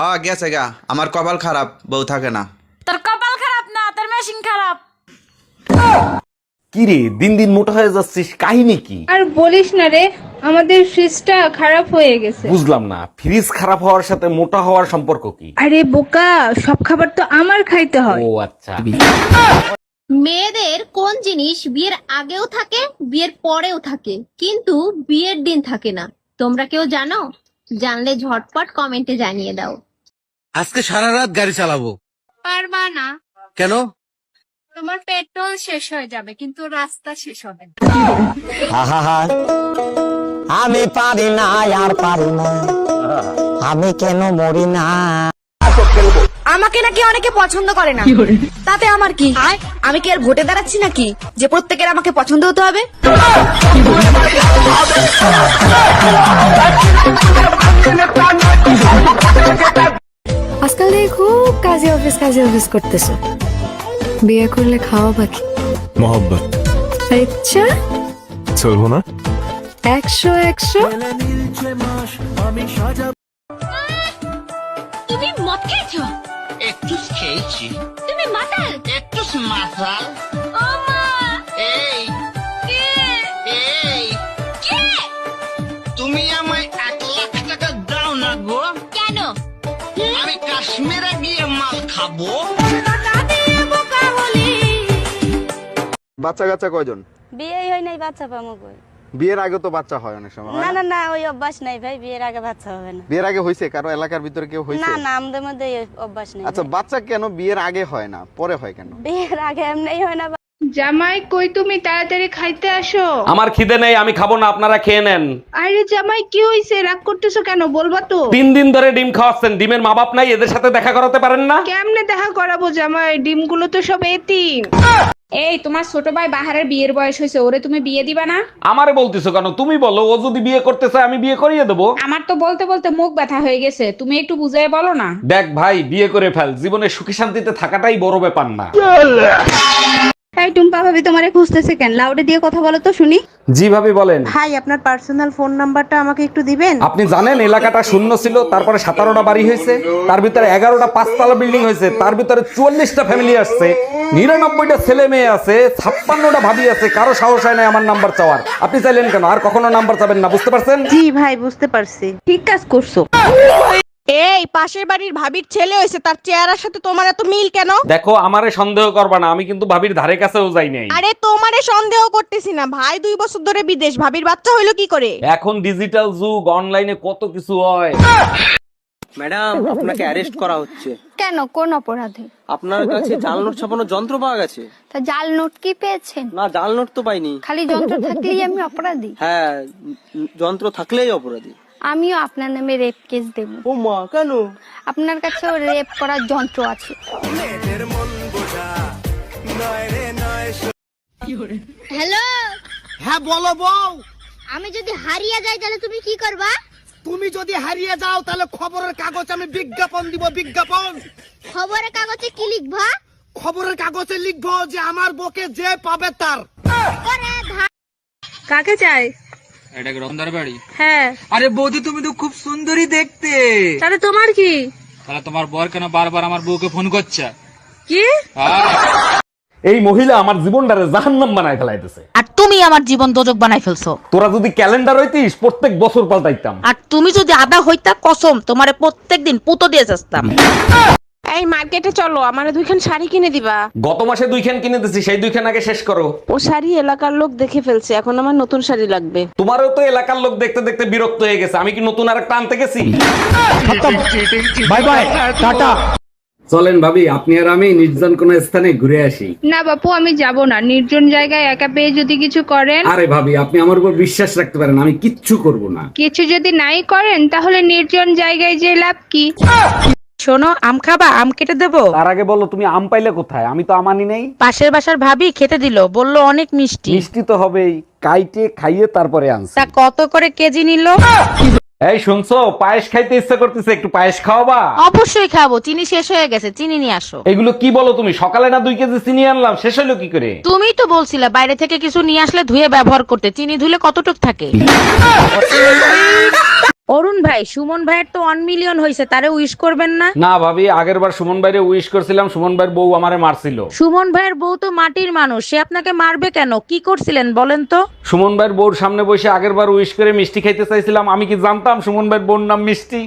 হ্যাঁ গেছে গা, আমার কপাল খারাপ, বউ থাকে না। তোর কপাল খারাপ না, তোর মেশিন খারাপ। কি রে, দিন দিন মোটা হয়ে যাচ্ছিস, কাহিনী কি? আর বলিস না রে, আমাদের ফ্রিজটা খারাপ হয়ে গেছে। বুঝলাম না, ফ্রিজ খারাপ হওয়ার সাথে মোটা হওয়ার সম্পর্ক কি? আরে বোকা, সব খাবার তো আমার খাইতে হয়। ও আচ্ছা। মেয়েদের কোন জিনিস বিয়ের আগেও থাকে বিয়ের পরেও থাকে কিন্তু বিয়ের দিন থাকে না? তোমরা কেউ জানো? জানলে ঝটপট কমেন্টে জানিয়ে দাও। আজকে সারা রাত গাড়ি চালাবো। পারবা না, কেন? তোমার পেট্রোল শেষ হয়ে যাবে কিন্তু রাস্তা শেষ হবে না। আমি পারি না, আর পারি না, আমি কেন মরি না। আমাকে নাকি অনেকে পছন্দ করে না, তাতে আমার কি? আমি কি আর ভোটে দাঁড়াচ্ছি নাকি যে প্রত্যেকের আমাকে পছন্দ হতে হবে? আজকাল দেখি খুব কাজে অফিস করতেছো। বিয়ে করলে খাওয়া বাকি মোহব্বত আচ্ছা চলবো না? 100 তুমি মদ খেয়েছো? একটু খেয়েছি। তুমি মাতাল? একটু মাতাল। ও মা! এই কে? এই কে? তুমি আমায় 1,00,000 টাকা দাও না গো। কেন? আমি কাশ্মীরে গিয়ে মাল খাবো। বাচ্চা কাচ্চা কয়জন? বিয়েই হয় নাই, বাচ্চা পাবো কই? বিয়ের আগে তো বাচ্চা হয় অনেক সময়, হয় না? না ওই অভ্যাস নাই ভাই, বিয়ের আগে বাচ্চা হবে না। বিয়ের আগে হয়েছে কারো এলাকার ভিতরে কেউ হয়েছে? না আমাদের মধ্যে এই অভ্যাস নেই। আচ্ছা, বাচ্চা কেন বিয়ের আগে হয় না, পরে হয় কেন? বিয়ের আগে এমনি হয় না। জামাই কই, তুমি তাড়াতাড়ি খাইতে আসো। আমার খিদে নেই, আমি খাবো না, আপনারা খেয়ে নেন। আরে জামাই কি হইছে, রাগ করতেছো কেন বলবা তো? 3 দিন ধরে ডিম খাওয়াচ্ছেন, ডিমের মা বাপ নাই, এদের সাথে দেখা করাতে পারেন না? কেমনে দেখা করাবো জামাই, ডিমগুলো তো সব এতিম। এই তোমার ছোট ভাই বাহারের বিয়ের বয়স হয়েছে, ওরে তুমি বিয়ে দিবা না? আমারে বলতেছো কেন? তুমি বলো, ও যদি বিয়ে করতে চায় আমি বিয়ে করিয়ে দেবো। আমার তো বলতে বলতে মুখ ব্যথা হয়ে গেছে, তুমি একটু বুঝাই বলো না। দেখ ভাই, বিয়ে করে ফেল, জীবনে সুখী শান্তিতে থাকাটাই বড় ব্যাপার না। এই টুম্পা ভাবি তোমারে খুঁজতেছে কেন? লাউডে দিয়ে কথা বলো তো শুনি। জি ভাবি বলেন। ভাই আপনার পার্সোনাল ফোন নাম্বারটা আমাকে একটু দিবেন? আপনি জানেন এলাকাটা শূন্য ছিল, তারপরে 17টা বাড়ি হয়েছে, তার ভিতরে 11টা 5তলা বিল্ডিং হয়েছে, তার ভিতরে 44টা ফ্যামিলি আসছে, 99টা ছেলে মেয়ে আছে, 56টা ভাবি আছে, কারো সাহস হয় না আমার নাম্বার চাওয়ার। আপনি চাইলেন কেন? আর কখনো নাম্বার চাবেন না, বুঝতে পারছেন? জি ভাই বুঝতে পারছি, ঠিক কাজ করছো। এই পাশের বাড়ির ভাবির ছেলে হয়েছে, তার চেহারার সাথে তোমার এত মিল কেন? দেখো, আমারে সন্দেহ করবা না, আমি কিন্তু ভাবির ধারে কাছেও যাই নাই। আরে তোমারে সন্দেহ করতেছি না, ভাই 2 বছর ধরে বিদেশ, ভাবির বাচ্চা হইলো কি করে? এখন ডিজিটাল যুগ, অনলাইনে কত কিছু হয়। ম্যাডাম, আপনাকে অ্যারেস্ট করা হচ্ছে। কেন, কোন অপরাধে? আপনার কাছে জাল নোট ছাপানোর যন্ত্র পাওয়া গেছে। তা জাল নোট কি পেয়েছেন? না, জাল নোট তো পাইনি। খালি যন্ত্র থাকলেই আমি অপরাধী? হ্যাঁ, যন্ত্র থাকলেই অপরাধী। আমিও আপনার নামে রেপ কেস দেব। ও মা, কেন? আপনার কাছেও রেপ করার যন্ত্র আছে। হ্যালো, হ্যাঁ বলো বউ। আমি যদি হারিয়ে যাই তাহলে তুমি কি করবা? তুমি যদি হারিয়ে যাও তাহলে খবরের কাগজ আমি বিজ্ঞাপন দিব, বিজ্ঞাপন। খবরের কাগজে কি লিখবা? খবরের কাগজে লিখবো যে আমার বকে যে পাবে তার। কাকে চাই? এটা কি রতনদার বাড়ি? হ্যাঁ। আরে বৌদি, তুমি তো খুব সুন্দরী দেখতে। তাহলে তোমার কি? তাহলে তোমার বর কেন বারবার আমার বউকে ফোন করছে? কি? এই মহিলা আমার জীবনটারে জাহান্নাম বানায় ফেলাইতেছে। আর তুমি আমার জীবন দোজক বানাই ফেলছো। তোরা যদি ক্যালেন্ডার হইতিস, প্রত্যেক বছর পাল্টাইতাম। আর তুমি যদি আদা হইতা, কসম তোমারে প্রত্যেকদিন পুতো দিয়ে যাস্তাম। এই মার্কেটে চলো, আমারে 2খান শাড়ি কিনে দিবা। গত মাসে 2খান কিনে দিছি, সেই 2খান আগে শেষ করো। ও শাড়ি এলাকার লোক দেখে ফেলছে, এখন আমার নতুন শাড়ি লাগবে। তোমারও তো এলাকার লোক দেখতে দেখতে বিরক্ত হয়ে গেছে, আমি কি নতুন আরেকটা আনতে গেছি? Bye bye, tata. চলেন ভাবি, আপনি আর আমি নির্জন কোন স্থানে ঘুরে আসি। না বাপু, আমি যাব না, নির্জন জায়গায় একা পেয়ে যদি কিছু করেন। আরে ভাবি, আপনি আমার উপর বিশ্বাস রাখতে পারেন, আমি কিচ্ছু করব না। কিছু যদি নাই করেন তাহলে নির্জন জায়গায় যে লাভ কি? শোনো, আম খাবা? আম কেটে দেবো? তার আগে বলো, তুমি আম পাইলে কোথায়? আমি তো আমানি নেই। পাশের বাসার ভাবি খেতে দিল, বলল অনেক মিষ্টি। মিষ্টি তো হবেই, কাইটে খাইয়ে তারপরে আনছি। তা কত করে কেজি নিল? এই শুনছো, পায়েস খাইতে ইচ্ছা করতেছে, একটু পায়েস খাওয়াবা? অবশ্যই খাবো, চিনি শেষ হয়ে গেছে, চিনি নিয়ে আসো। এগুলো কি বলো তুমি? সকালে না 2 কেজি চিনি আনলাম, শেষ হলো কি করে? তুমিই তো বলছিলে বাইরে থেকে কিছু নিয়ে আসলে ধুয়ে ব্যবহার করতে, চিনি ধুলে কতটুক থাকে? অরুণ ভাই, সুমন ভাইয়ের তো 1 মিলিয়ন হয়েছে, তারে উইশ করবেন না? না ভাবি, আগের বার সুমন ভাইরে উইশ করছিলাম, সুমন ভাইয়ের বউ আমারে মারছিল। সুমন ভাইয়ের বউ তো মাটির মানুষ, সে আপনাকে মারবে কেন? কি করছিলেন বলেন তো? সুমন ভাইয়ের বউর সামনে বসে আগের বার উইশ করে মিষ্টি খাইতে চাইছিলাম, আমি কি জানতাম সুমন ভাইয়ের বউর নাম মিষ্টি?